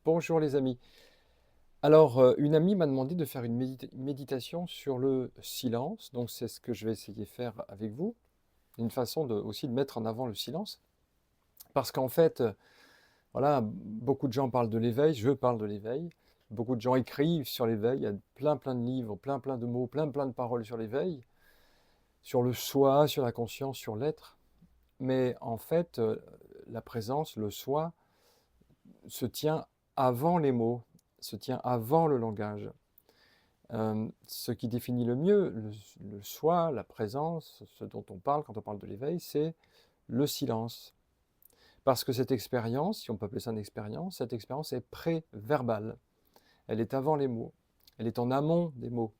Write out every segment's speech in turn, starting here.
Bonjour les amis. Alors, une amie m'a demandé de faire une méditation sur le silence, donc c'est ce que je vais essayer de faire avec vous. Une façon aussi de mettre en avant le silence. Parce qu'en fait, voilà, beaucoup de gens parlent de l'éveil, je parle de l'éveil. Beaucoup de gens écrivent sur l'éveil, il y a plein de livres, plein de mots, plein de paroles sur l'éveil, sur le soi, sur la conscience, sur l'être. Mais en fait, la présence, le soi, se tient avant les mots, se tient avant le langage. Ce qui définit le mieux le soi, la présence, ce dont on parle quand on parle de l'éveil, c'est le silence. Parce que cette expérience, si on peut appeler ça une expérience, cette expérience est pré-verbale. Elle est avant les mots. Elle est en amont des mots,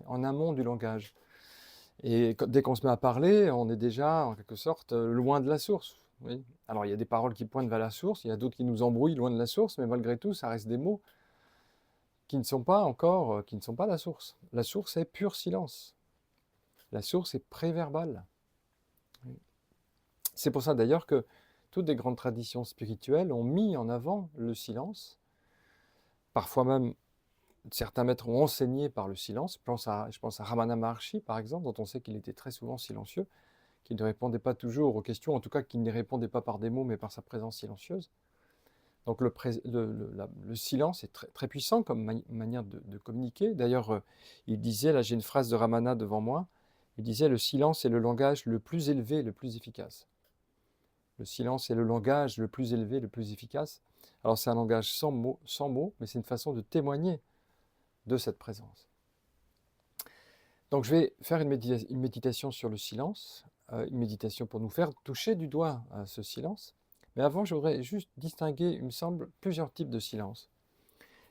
en amont du langage. Et dès qu'on se met à parler, on est déjà, en quelque sorte, loin de la source. Oui. Alors, il y a des paroles qui pointent vers la source, il y a d'autres qui nous embrouillent loin de la source, mais malgré tout, ça reste des mots qui ne sont pas encore, qui ne sont pas la source. La source est pur silence. La source est préverbale. C'est pour ça d'ailleurs que toutes les grandes traditions spirituelles ont mis en avant le silence. Parfois même, certains maîtres ont enseigné par le silence. Je pense à Ramana Maharshi, par exemple, dont on sait qu'il était très souvent silencieux, qu'il ne répondait pas toujours aux questions, en tout cas qu'il ne répondait pas par des mots, mais par sa présence silencieuse. Donc le silence est très puissant comme manière de communiquer. D'ailleurs, il disait, là j'ai une phrase de Ramana devant moi, il disait: le silence est le langage le plus élevé, le plus efficace. Le silence est le langage le plus élevé, le plus efficace. Alors c'est un langage sans mots, mais c'est une façon de témoigner de cette présence. Donc je vais faire une méditation sur le silence, une méditation pour nous faire toucher du doigt à ce silence. Mais avant, je voudrais juste distinguer, il me semble, plusieurs types de silence.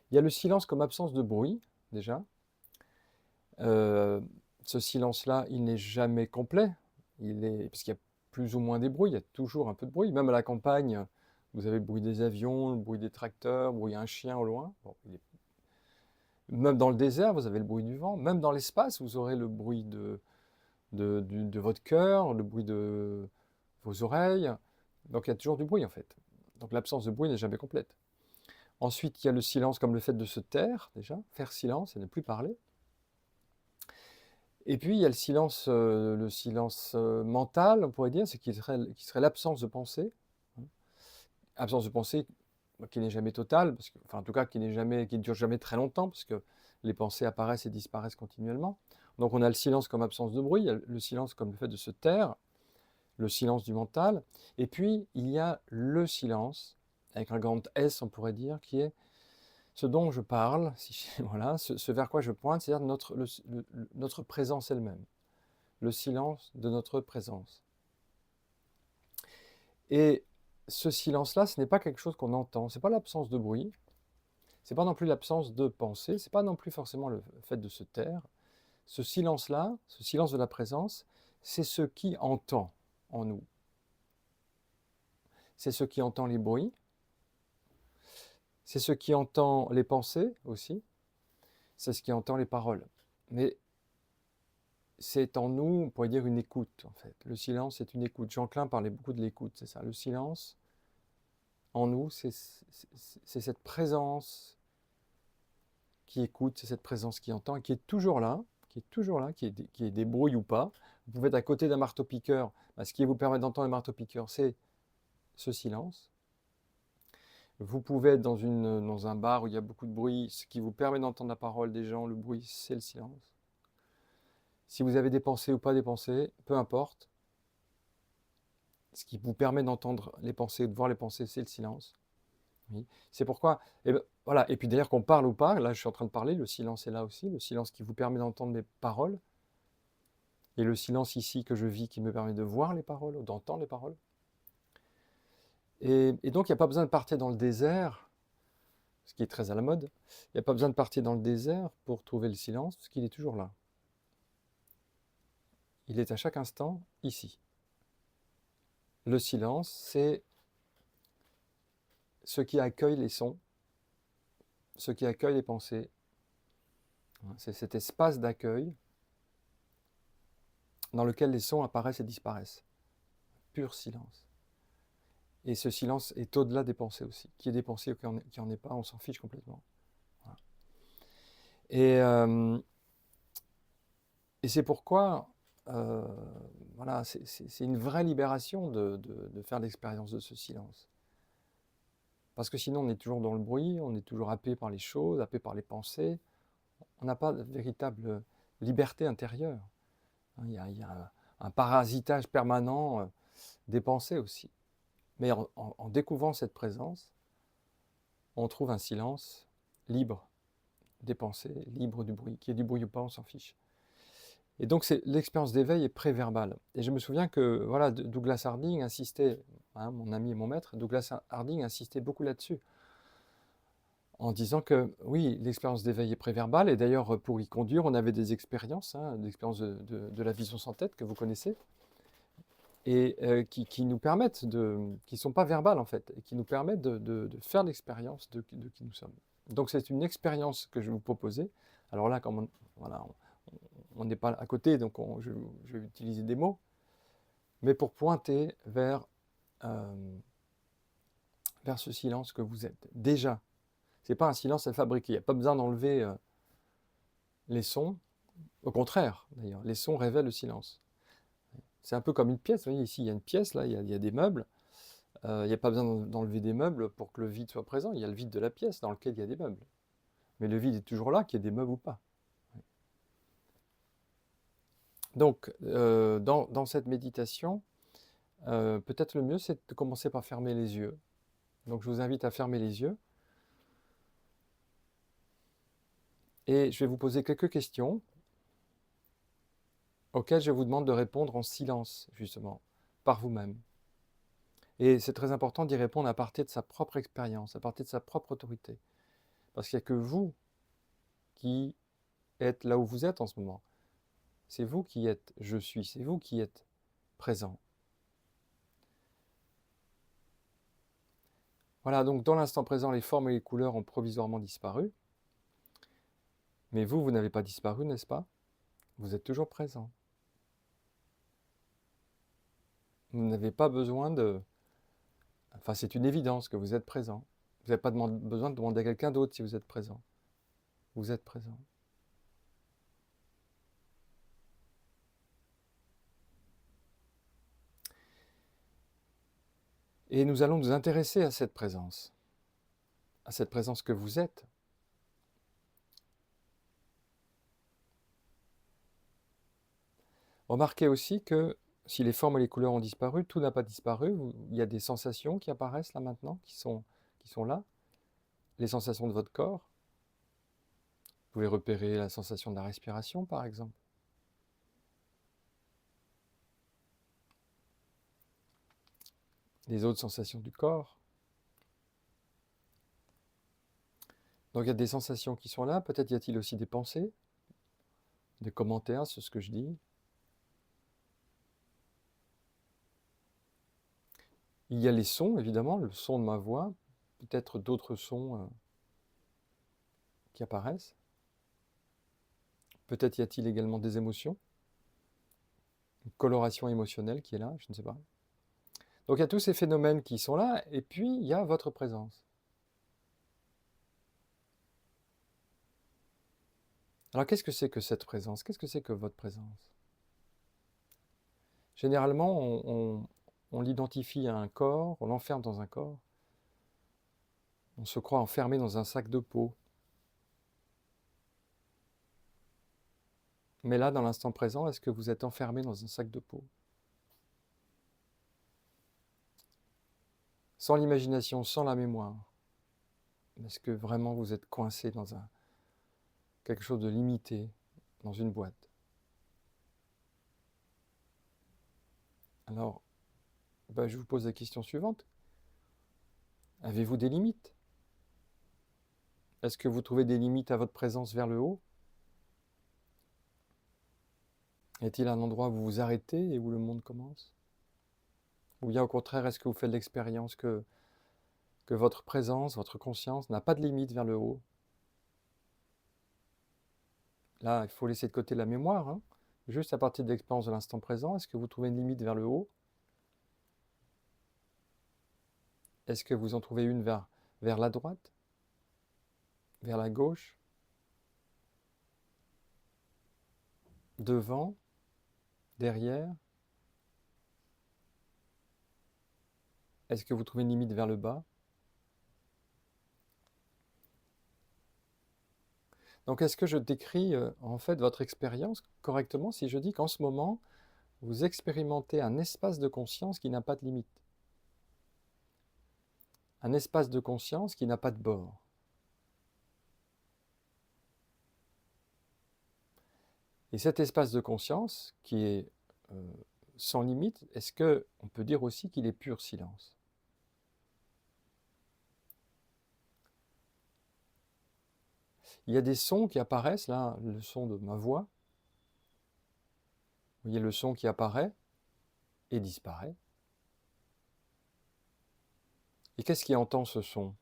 Il y a le silence comme absence de bruit, déjà. Euh, Ce silence-là, il n'est jamais complet, parce qu'il y a plus ou moins des bruits, il y a toujours un peu de bruit. Même à la campagne, vous avez le bruit des avions, le bruit des tracteurs, le bruit d'un chien au loin. Bon, même dans le désert, vous avez le bruit du vent. Même dans l'espace, vous aurez le bruit de votre cœur, le bruit de vos oreilles. Donc il y a toujours du bruit en fait. Donc l'absence de bruit n'est jamais complète. Ensuite, il y a le silence comme le fait de se taire, déjà, faire silence et ne plus parler. Et puis, il y a le silence mental, on pourrait dire, qui serait l'absence de pensée. Hein. Absence de pensée qui n'est jamais totale, enfin en tout cas qui ne dure jamais très longtemps, parce que les pensées apparaissent et disparaissent continuellement. Donc on a le silence comme absence de bruit, il y a le silence comme le fait de se taire, le silence du mental. Et puis, il y a le silence, avec un grand S, on pourrait dire, qui est ce dont je parle, voilà, ce vers quoi je pointe, c'est-à-dire notre présence elle-même, le silence de notre présence. Et ce silence-là, ce n'est pas quelque chose qu'on entend, ce n'est pas l'absence de bruit, ce n'est pas non plus l'absence de pensée, ce n'est pas non plus forcément le fait de se taire. Ce silence-là, ce silence de la présence, c'est ce qui entend en nous. C'est ce qui entend les bruits, c'est ce qui entend les pensées aussi, c'est ce qui entend les paroles. Mais c'est en nous, on pourrait dire, une écoute, en fait. Le silence, c'est une écoute. Jean Klein parlait beaucoup de l'écoute, c'est ça. Le silence, en nous, c'est cette présence qui écoute, c'est cette présence qui entend, et qui est toujours là, qui est débrouille ou pas. Vous pouvez être à côté d'un marteau-piqueur, ce qui vous permet d'entendre le marteau-piqueur, c'est ce silence. Vous pouvez être dans un bar où il y a beaucoup de bruit, ce qui vous permet d'entendre la parole des gens, le bruit, c'est le silence. Si vous avez des pensées ou pas des pensées, peu importe, ce qui vous permet d'entendre les pensées, de voir les pensées, c'est le silence. Oui. C'est pourquoi, et ben, voilà. Et puis d'ailleurs qu'on parle ou pas, là je suis en train de parler, le silence est là aussi, le silence qui vous permet d'entendre mes paroles, et le silence ici que je vis qui me permet de voir les paroles, ou d'entendre les paroles. Et donc il n'y a pas besoin de partir dans le désert, ce qui est très à la mode, il n'y a pas besoin de partir dans le désert pour trouver le silence, parce qu'il est toujours là. Il est à chaque instant ici. Le silence, c'est ce qui accueille les sons, ce qui accueille les pensées. C'est cet espace d'accueil dans lequel les sons apparaissent et disparaissent. Pur silence. Et ce silence est au-delà des pensées aussi. Qu'il y ait des pensées ou qu'il n'y en ait pas, on s'en fiche complètement. Voilà. Et c'est pourquoi, voilà, c'est une vraie libération de faire l'expérience de ce silence. Parce que sinon, on est toujours dans le bruit, on est toujours happé par les choses, happé par les pensées. On n'a pas de véritable liberté intérieure. Il y a un parasitage permanent des pensées aussi. Mais en découvrant cette présence, on trouve un silence libre des pensées, libre du bruit. Qu'il y ait du bruit ou pas, on s'en fiche. Et donc l'expérience d'éveil est préverbale. Et je me souviens que voilà, Douglas Harding insistait, hein, mon ami et mon maître, Douglas Harding insistait beaucoup là-dessus, en disant que oui, l'expérience d'éveil est préverbale, et d'ailleurs pour y conduire, on avait des expériences, hein, d'expériences de la vision sans tête que vous connaissez, et qui nous permettent qui ne sont pas verbales en fait, et qui nous permettent de faire l'expérience de qui nous sommes. Donc c'est une expérience que je vais vous proposer. Alors là, comme voilà, on n'est pas à côté, donc je vais utiliser des mots, mais pour pointer vers ce silence que vous êtes. Déjà, ce n'est pas un silence à fabriquer, il n'y a pas besoin d'enlever les sons, au contraire d'ailleurs, les sons révèlent le silence. C'est un peu comme une pièce, vous voyez ici il y a une pièce, là il y a des meubles, il n'y a pas besoin d'enlever des meubles pour que le vide soit présent, il y a le vide de la pièce dans lequel il y a des meubles. Mais le vide est toujours là, qu'il y ait des meubles ou pas. Donc, dans cette méditation, peut-être le mieux, c'est de commencer par fermer les yeux. Donc, je vous invite à fermer les yeux. Et je vais vous poser quelques questions auxquelles je vous demande de répondre en silence, justement, par vous-même. Et c'est très important d'y répondre à partir de sa propre expérience, à partir de sa propre autorité. Parce qu'il n'y a que vous qui êtes là où vous êtes en ce moment. C'est vous qui êtes « je suis », c'est vous qui êtes présent. Voilà, donc dans l'instant présent, les formes et les couleurs ont provisoirement disparu. Mais vous n'avez pas disparu, n'est-ce pas? Vous êtes toujours présent. Vous n'avez pas besoin de... Enfin, c'est une évidence que vous êtes présent. Vous n'avez pas besoin de demander à quelqu'un d'autre si vous êtes présent. Vous êtes présent. Et nous allons nous intéresser à cette présence que vous êtes. Remarquez aussi que si les formes et les couleurs ont disparu, tout n'a pas disparu. Il y a des sensations qui apparaissent là maintenant, qui sont là. Les sensations de votre corps. Vous pouvez repérer la sensation de la respiration, par exemple. Les autres sensations du corps. Donc il y a des sensations qui sont là. Peut-être y a-t-il aussi des pensées, des commentaires sur ce que je dis. Il y a les sons, évidemment, le son de ma voix, peut-être d'autres sons qui apparaissent. Peut-être y a-t-il également des émotions, une coloration émotionnelle qui est là, je ne sais pas. Donc il y a tous ces phénomènes qui sont là, et puis il y a votre présence. Alors qu'est-ce que c'est que cette présence? Qu'est-ce que c'est que votre présence? Généralement, on l'identifie à un corps, on l'enferme dans un corps. On se croit enfermé dans un sac de peau. Mais là, dans l'instant présent, est-ce que vous êtes enfermé dans un sac de peau? Sans l'imagination, sans la mémoire. Est-ce que vraiment vous êtes coincé dans quelque chose de limité, dans une boîte? Alors, je vous pose la question suivante. Avez-vous des limites? Est-ce que vous trouvez des limites à votre présence vers le haut? Est-il un endroit où vous vous arrêtez et où le monde commence? Ou bien au contraire, est-ce que vous faites l'expérience que votre présence, votre conscience n'a pas de limite vers le haut? Là, il faut laisser de côté la mémoire, hein. Juste à partir de l'expérience de l'instant présent, est-ce que vous trouvez une limite vers le haut? Est-ce que vous en trouvez une vers la droite, vers la gauche, devant, derrière? Est-ce que vous trouvez une limite vers le bas? Donc, est-ce que je décris en fait votre expérience correctement si je dis qu'en ce moment, vous expérimentez un espace de conscience qui n'a pas de limite, un espace de conscience qui n'a pas de bord? Et cet espace de conscience qui est sans limite, est-ce qu'on peut dire aussi qu'il est pur silence? Il y a des sons qui apparaissent, là, le son de ma voix. Vous voyez le son qui apparaît et disparaît. Et qu'est-ce qui entend ce son?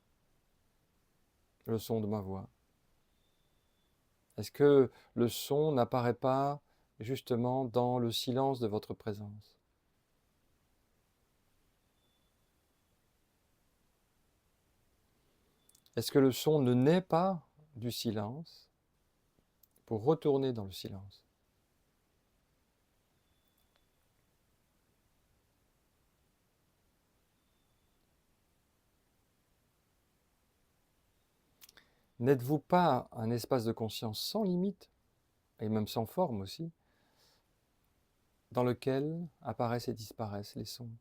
Le son de ma voix. Est-ce que le son n'apparaît pas justement dans le silence de votre présence? Est-ce que le son ne naît pas du silence pour retourner dans le silence? N'êtes-vous pas un espace de conscience sans limite, et même sans forme aussi, dans lequel apparaissent et disparaissent les sons?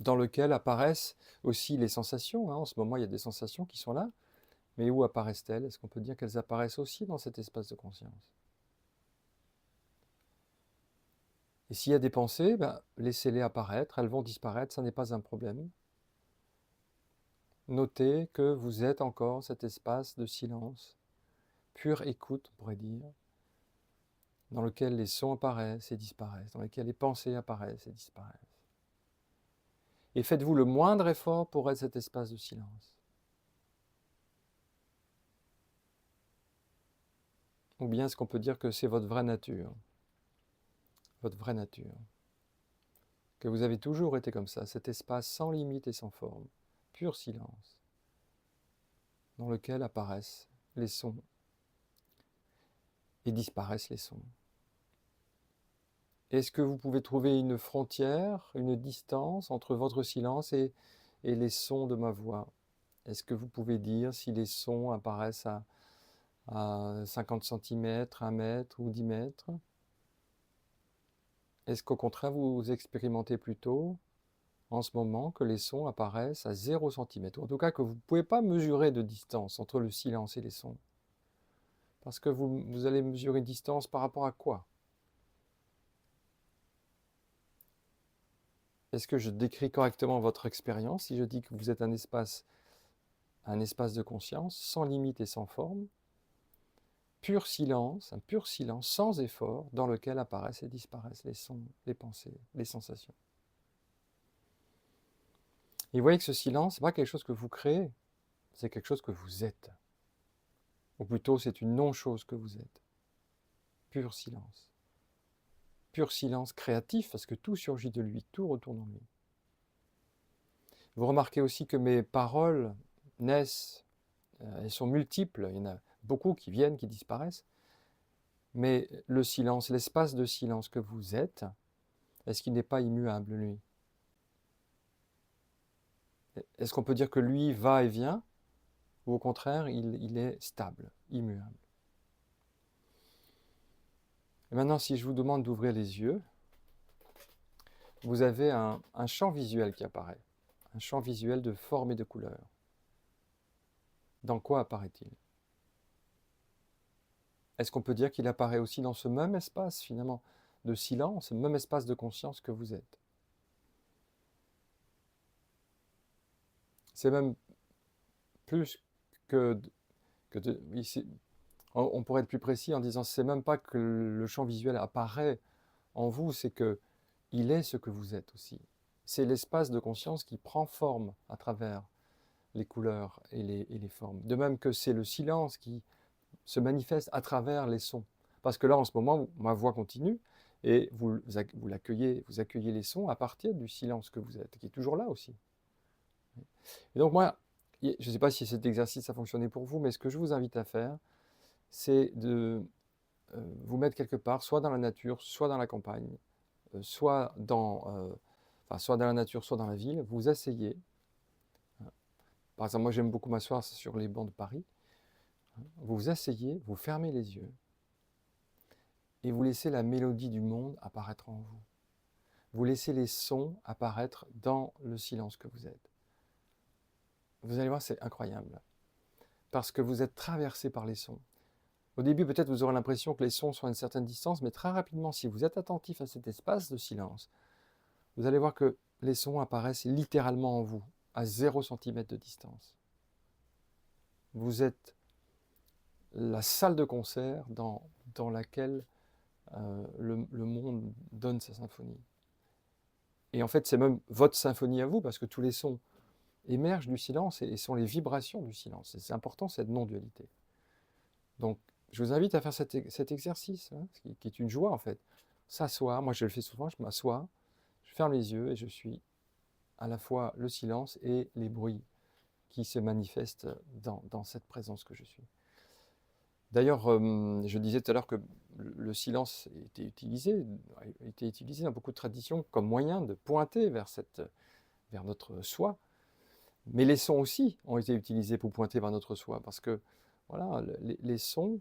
Dans lequel apparaissent aussi les sensations, hein. En ce moment, il y a des sensations qui sont là, mais où apparaissent-elles? Est-ce qu'on peut dire qu'elles apparaissent aussi dans cet espace de conscience? Et s'il y a des pensées, ben, laissez-les apparaître, elles vont disparaître, ça n'est pas un problème. Notez que vous êtes encore cet espace de silence, pure écoute, on pourrait dire, dans lequel les sons apparaissent et disparaissent, dans lequel les pensées apparaissent et disparaissent. Et faites-vous le moindre effort pour être cet espace de silence. Ou bien est-ce qu'on peut dire que c'est votre vraie nature? Votre vraie nature. Que vous avez toujours été comme ça, cet espace sans limite et sans forme, pur silence, dans lequel apparaissent les sons et disparaissent les sons. Est-ce que vous pouvez trouver une frontière, une distance entre votre silence et les sons de ma voix? Est-ce que vous pouvez dire si les sons apparaissent à 50 cm, 1 mètre ou 10 mètres? Est-ce qu'au contraire, vous expérimentez plutôt en ce moment que les sons apparaissent à 0 cm? En tout cas, que vous ne pouvez pas mesurer de distance entre le silence et les sons. Parce que vous allez mesurer une distance par rapport à quoi? Est-ce que je décris correctement votre expérience si je dis que vous êtes un espace de conscience, sans limite et sans forme, pur silence, un pur silence, sans effort, dans lequel apparaissent et disparaissent les sons, les pensées, les sensations? Et vous voyez que ce silence, ce n'est pas quelque chose que vous créez, c'est quelque chose que vous êtes. Ou plutôt, c'est une non-chose que vous êtes. Pur silence. Pur silence créatif, parce que tout surgit de lui, tout retourne en lui. Vous remarquez aussi que mes paroles naissent, elles sont multiples, il y en a beaucoup qui viennent, qui disparaissent, mais le silence, l'espace de silence que vous êtes, est-ce qu'il n'est pas immuable, lui? Est-ce qu'on peut dire que lui va et vient, ou au contraire, il est stable, immuable? Et maintenant, si je vous demande d'ouvrir les yeux, vous avez un champ visuel qui apparaît, un champ visuel de forme et de couleur. Dans quoi apparaît-il? Est-ce qu'on peut dire qu'il apparaît aussi dans ce même espace, finalement, de silence, ce même espace de conscience que vous êtes? C'est même plus que ici, on pourrait être plus précis en disant c'est même pas que le champ visuel apparaît en vous, c'est que il est ce que vous êtes aussi. C'est l'espace de conscience qui prend forme à travers les couleurs et les formes. De même que c'est le silence qui se manifeste à travers les sons. Parce que là, en ce moment, ma voix continue, Et vous accueillez les sons à partir du silence que vous êtes, qui est toujours là aussi. Et donc moi, je ne sais pas si cet exercice a fonctionné pour vous, mais ce que je vous invite à faire, c'est de vous mettre quelque part, soit dans la nature, soit dans la campagne, soit dans la nature, soit dans la ville, vous asseyez. Par exemple, moi j'aime beaucoup m'asseoir sur les bancs de Paris. Vous vous asseyez, vous fermez les yeux et vous laissez la mélodie du monde apparaître en vous. Vous laissez les sons apparaître dans le silence que vous êtes. Vous allez voir, c'est incroyable. Parce que vous êtes traversé par les sons. Au début, peut-être vous aurez l'impression que les sons sont à une certaine distance, mais très rapidement, si vous êtes attentif à cet espace de silence, vous allez voir que les sons apparaissent littéralement en vous, à 0 cm de distance. Vous êtes la salle de concert dans laquelle le monde donne sa symphonie. Et en fait, c'est même votre symphonie à vous, parce que tous les sons émergent du silence et sont les vibrations du silence. Et c'est important, cette non-dualité. Donc, je vous invite à faire cet exercice, hein, qui est une joie en fait. S'asseoir, moi je le fais souvent, je m'assois, je ferme les yeux et je suis à la fois le silence et les bruits qui se manifestent dans cette présence que je suis. D'ailleurs, je disais tout à l'heure que le silence était utilisé dans beaucoup de traditions comme moyen de pointer vers notre soi. Mais les sons aussi ont été utilisés pour pointer vers notre soi, parce que voilà, les sons,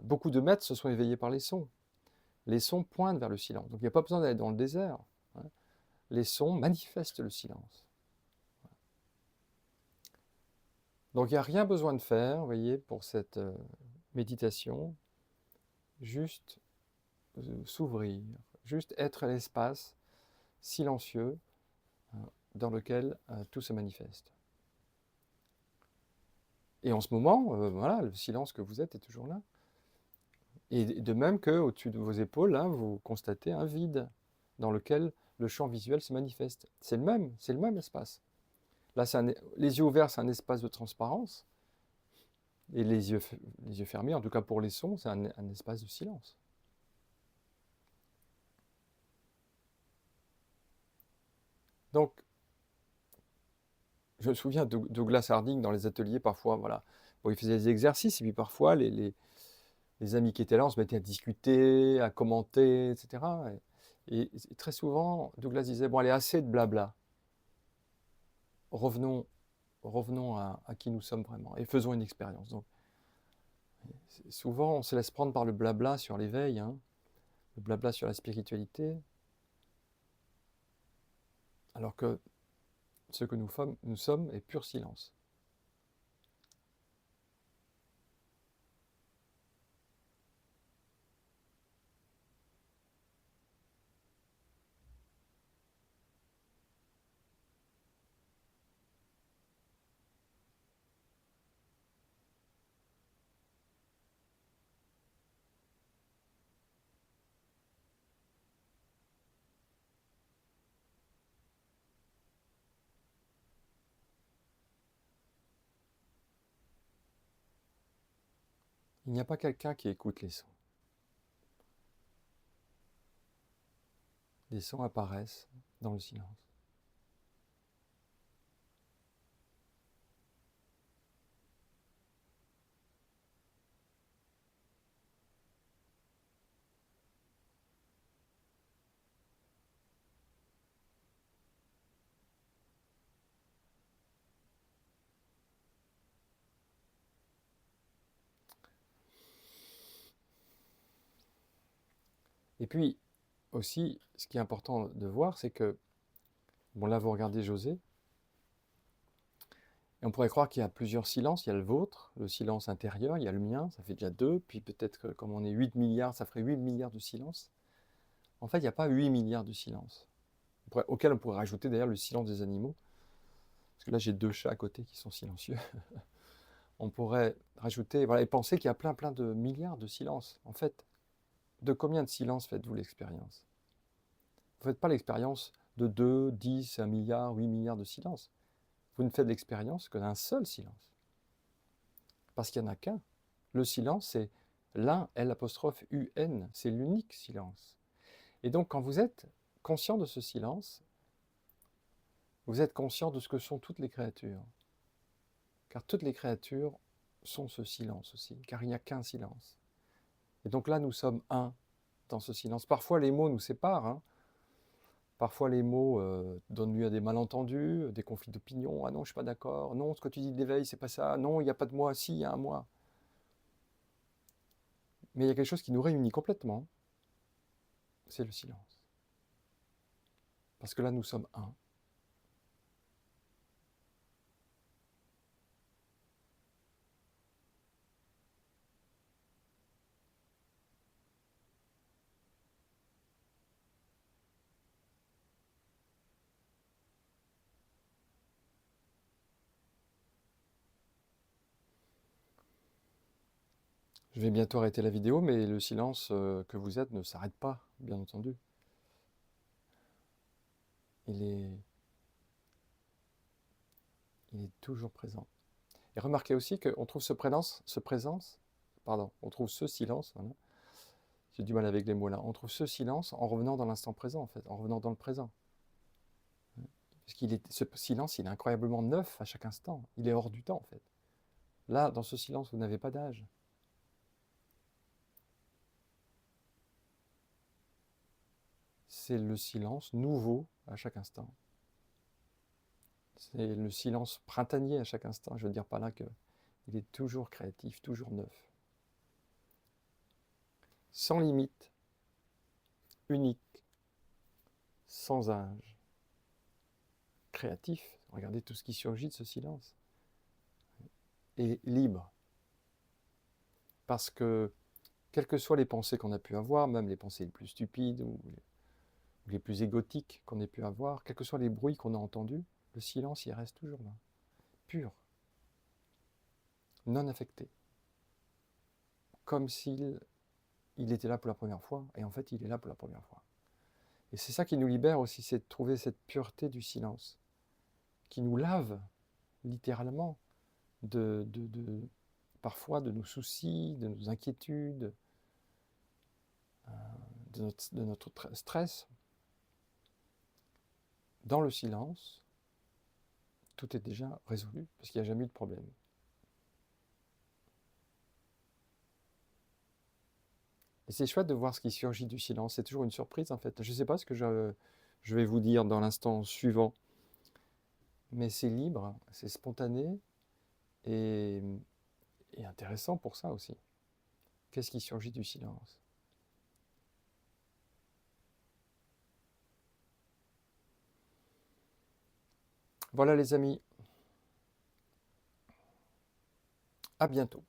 beaucoup de maîtres se sont éveillés par les sons. Les sons pointent vers le silence. Donc il n'y a pas besoin d'aller dans le désert. Hein. Les sons manifestent le silence. Donc il n'y a rien besoin de faire, vous voyez, pour cette méditation. Juste s'ouvrir, juste être l'espace silencieux dans lequel tout se manifeste. Et en ce moment, voilà, le silence que vous êtes est toujours là. Et de même qu'au-dessus de vos épaules, là, vous constatez un vide dans lequel le champ visuel se manifeste. C'est le même espace. Là, les yeux ouverts, c'est un espace de transparence. Et les yeux fermés, en tout cas pour les sons, c'est un espace de silence. Donc, je me souviens de Douglas Harding dans les ateliers, parfois, voilà. Bon, il faisait des exercices, et puis parfois, les amis qui étaient là, on se mettait à discuter, à commenter, etc. Et très souvent, Douglas disait, bon, allez, assez de blabla. Revenons à qui nous sommes vraiment, et faisons une expérience. Donc, souvent, on se laisse prendre par le blabla sur l'éveil, hein, le blabla sur la spiritualité, alors que ce que nous sommes est pur silence. Il n'y a pas quelqu'un qui écoute les sons. Les sons apparaissent dans le silence. Et puis, aussi, ce qui est important de voir, c'est que, bon là vous regardez José, et on pourrait croire qu'il y a plusieurs silences, il y a le vôtre, le silence intérieur, il y a le mien, ça fait déjà 2, puis peut-être que comme on est 8 milliards, ça ferait 8 milliards de silences. En fait, il n'y a pas 8 milliards de silences, auquel on pourrait rajouter d'ailleurs le silence des animaux, parce que là j'ai 2 chats à côté qui sont silencieux. On pourrait rajouter, voilà, et penser qu'il y a plein de milliards de silences. En fait, de combien de silences faites-vous l'expérience? Vous ne faites pas l'expérience de 2, 10, 1 milliard, 8 milliards de silences. Vous ne faites l'expérience que d'un seul silence. Parce qu'il n'y en a qu'un. Le silence, c'est l'un, L', c'est l'unique silence. Et donc, quand vous êtes conscient de ce silence, vous êtes conscient de ce que sont toutes les créatures. Car toutes les créatures sont ce silence aussi, car il n'y a qu'un silence. Et donc là, nous sommes un dans ce silence. Parfois, les mots nous séparent, hein. Parfois, les mots donnent lieu à des malentendus, des conflits d'opinion. Ah non, je ne suis pas d'accord. Non, ce que tu dis de l'éveil, c'est pas ça. Non, il n'y a pas de moi. Si, il y a un moi. Mais il y a quelque chose qui nous réunit complètement, c'est le silence. Parce que là, nous sommes un. Je vais bientôt arrêter la vidéo, mais le silence que vous êtes ne s'arrête pas, bien entendu. Il est, il est toujours présent. Et remarquez aussi qu'on trouve on trouve ce silence, voilà. J'ai du mal avec les mots là, on trouve ce silence en revenant dans l'instant présent, en fait, en revenant dans le présent. Parce ce silence, il est incroyablement neuf à chaque instant, il est hors du temps, en fait. Là, dans ce silence, vous n'avez pas d'âge. C'est le silence nouveau à chaque instant. C'est le silence printanier à chaque instant. Je veux dire par là qu'il est toujours créatif, toujours neuf. Sans limite, unique, sans âge, créatif. Regardez tout ce qui surgit de ce silence. Et libre. Parce que, quelles que soient les pensées qu'on a pu avoir, même les pensées les plus stupides ou les plus égotiques qu'on ait pu avoir, quels que soient les bruits qu'on a entendus, le silence, il reste toujours là. Pur. Non affecté. Comme s'il était là pour la première fois, et en fait, il est là pour la première fois. Et c'est ça qui nous libère aussi, c'est de trouver cette pureté du silence, qui nous lave littéralement parfois de nos soucis, de nos inquiétudes, de notre stress. Dans le silence, tout est déjà résolu, parce qu'il n'y a jamais eu de problème. Et c'est chouette de voir ce qui surgit du silence, c'est toujours une surprise en fait. Je ne sais pas ce que je vais vous dire dans l'instant suivant, mais c'est libre, c'est spontané, et intéressant pour ça aussi. Qu'est-ce qui surgit du silence? Voilà les amis, à bientôt.